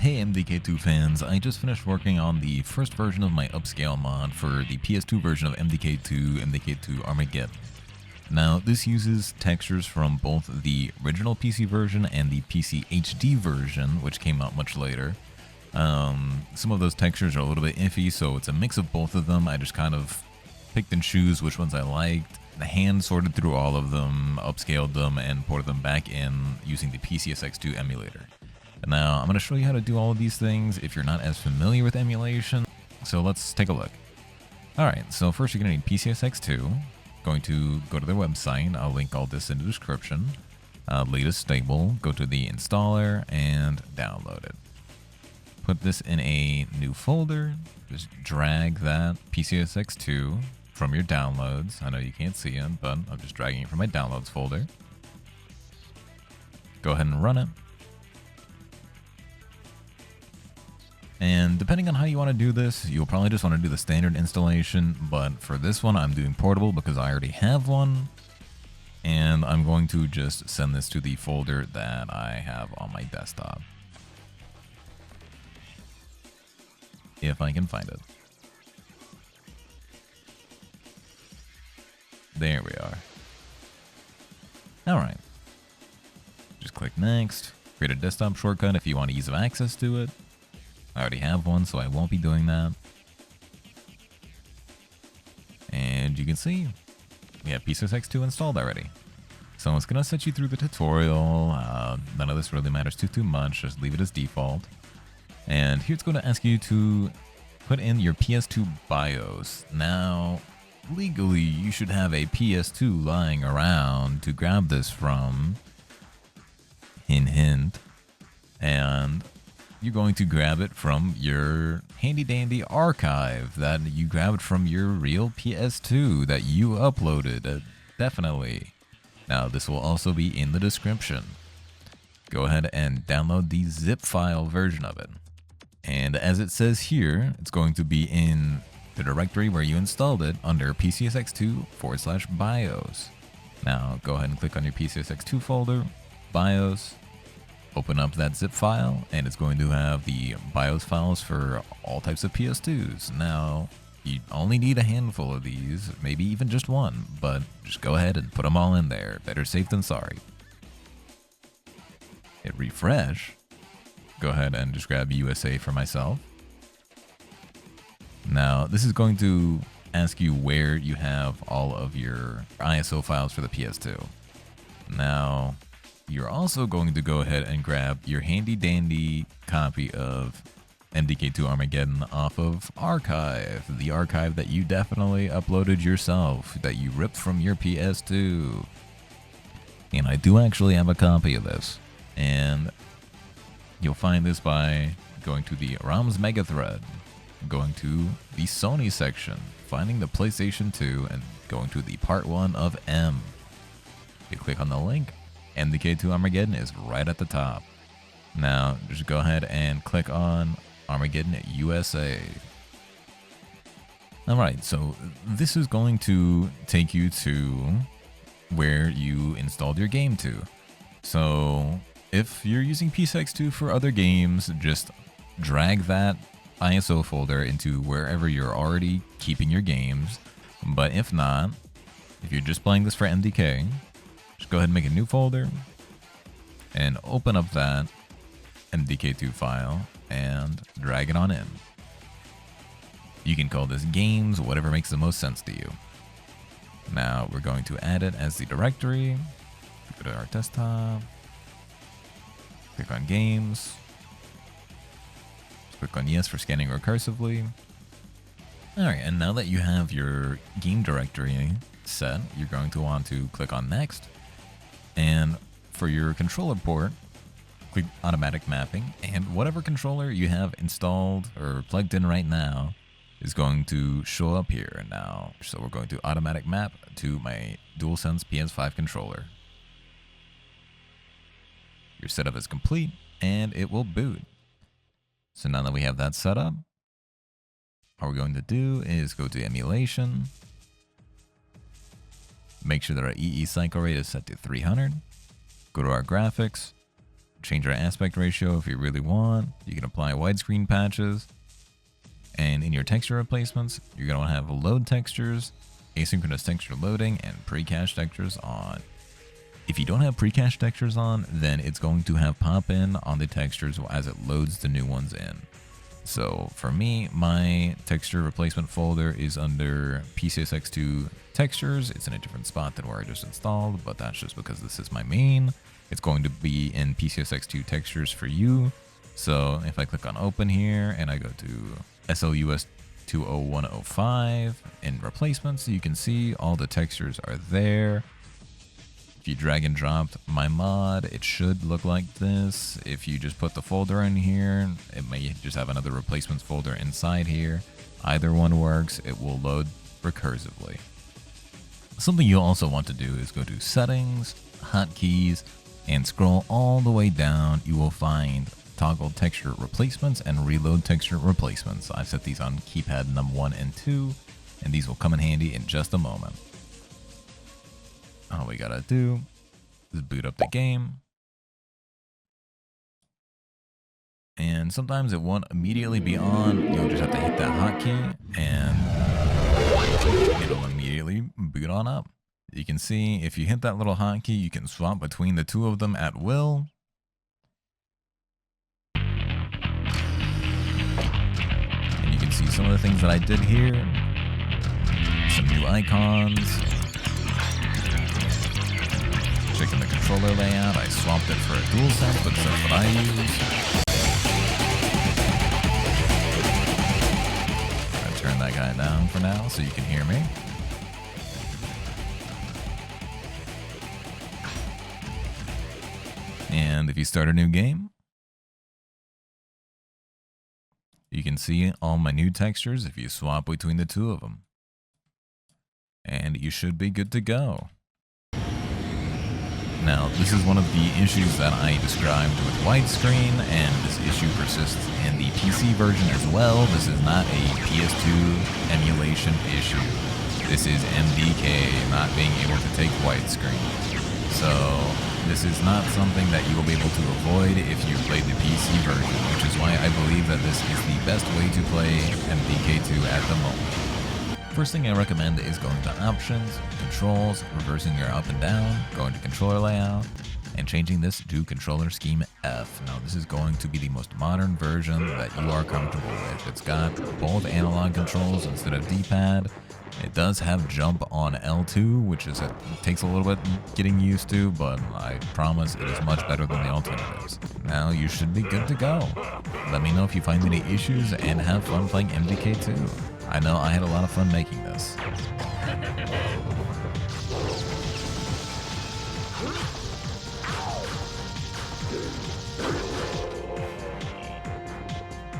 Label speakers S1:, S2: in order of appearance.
S1: Hey MDK2 fans, I just finished working on the first version of my upscale mod for the PS2 version of MDK2, MDK2 Armageddon. Now, this uses textures from both the original PC version and the PC HD version, which came out much later. Some of those textures are a little bit iffy, so it's a mix of both of them. I just kind of picked and choose which ones I liked. The hand sorted through all of them, upscaled them, and ported them back in using the PCSX2 emulator. Now, I'm going to show you how to do all of these things if you're not as familiar with emulation. So let's take a look. Alright, so first you're going to need PCSX2. Going to go to their website. I'll link all this in the description. Latest stable. Go to the installer and download it. Put this in a new folder. Just drag that PCSX2 from your downloads. I know you can't see it, but I'm just dragging it from my downloads folder. Go ahead and run it. And depending on how you want to do this, you'll probably just want to do the standard installation, but for this one I'm doing portable because I already have one, and I'm going to just send this to the folder that I have on my desktop. If I can find it. There we are. Alright. Just click next, create a desktop shortcut if you want ease of access to it. I already have one, so I won't be doing that. And you can see, we have PCSX2 installed already. So it's going to set you through the tutorial. None of this really matters too much, just leave it as default. And here it's going to ask you to put in your PS2 BIOS. Now, legally, you should have a PS2 lying around to grab this from. Hint, hint. And you're going to grab it from your handy dandy archive that you grabbed from your real PS2 that you uploaded, definitely. Now this will also be in the description. Go ahead and download the zip file version of it. And as it says here, it's going to be in the directory where you installed it under PCSX2/BIOS. Now go ahead and click on your PCSX2 folder, BIOS. Open up that zip file, and it's going to have the BIOS files for all types of PS2s. Now, you only need a handful of these, maybe even just one, but just go ahead and put them all in there. Better safe than sorry. Hit refresh. Go ahead and just grab USA for myself. Now, this is going to ask you where you have all of your ISO files for the PS2. Now, you're also going to go ahead and grab your handy dandy copy of MDK2 Armageddon off of Archive, the archive that you definitely uploaded yourself, that you ripped from your PS2. And I do actually have a copy of this, and you'll find this by going to the ROMs mega thread, going to the Sony section, finding the PlayStation 2, and going to the part 1 of M. You click on the link. MDK2 Armageddon is right at the top. Now, just go ahead and click on Armageddon USA. Alright, so this is going to take you to where you installed your game to. So, if you're using PCSX2 for other games, just drag that ISO folder into wherever you're already keeping your games. But if not, if you're just playing this for MDK, just go ahead and make a new folder and open up that MDK2 file and drag it on in. You can call this games, whatever makes the most sense to you. Now we're going to add it as the directory. Go to our desktop. Click on games. Click on yes for scanning recursively. Alright, and now that you have your game directory set, you're going to want to click on next. And for your controller port, click automatic mapping, and whatever controller you have installed or plugged in right now is going to show up here now. So we're going to automatic map to my DualSense PS5 controller. Your setup is complete, and it will boot. So now that we have that set up, what we're going to do is go to emulation. Make sure that our EE cycle rate is set to 300. Go to our graphics, change your aspect ratio if you really want. You can apply widescreen patches. And in your texture replacements, you're going to have load textures, asynchronous texture loading, and pre-cache textures on. If you don't have pre-cache textures on, then it's going to have pop-in on the textures as it loads the new ones in. So for me, my texture replacement folder is under PCSX2 textures. It's in a different spot than where I just installed, but that's just because this is my main. It's going to be in PCSX2 textures for you. So if I click on open here and I go to SLUS 20105 in replacements, you can see all the textures are there. If you drag and drop my mod, it should look like this. If you just put the folder in here, it may just have another replacements folder inside here. Either one works, it will load recursively. Something you'll also want to do is go to settings, hotkeys, and scroll all the way down. You will find toggle texture replacements and reload texture replacements. I've set these on keypad num 1 and 2, and these will come in handy in just a moment. All we gotta do is boot up the game. And sometimes it won't immediately be on. You'll just have to hit that hotkey and it'll immediately boot on up. You can see if you hit that little hotkey, you can swap between the two of them at will. And you can see some of the things that I did here. Some new icons. Checking the controller layout, I swapped it for a DualSense, but that's what I use. I turn that guy down for now so you can hear me. And if you start a new game, you can see all my new textures if you swap between the two of them. And you should be good to go. Now, this is one of the issues that I described with widescreen, and this issue persists in the PC version as well. This is not a PS2 emulation issue. This is MDK not being able to take widescreen. So, this is not something that you will be able to avoid if you played the PC version, which is why I believe that this is the best way to play MDK2 at the moment. First thing I recommend is going to options, controls, reversing your up and down, going to controller layout, and changing this to controller scheme F. Now this is going to be the most modern version that you are comfortable with. It's got both analog controls instead of D-pad. It does have jump on L2, which is it takes a little bit getting used to, but I promise it is much better than the alternatives. Now you should be good to go. Let me know if you find any issues and have fun playing MDK2. I know I had a lot of fun making this.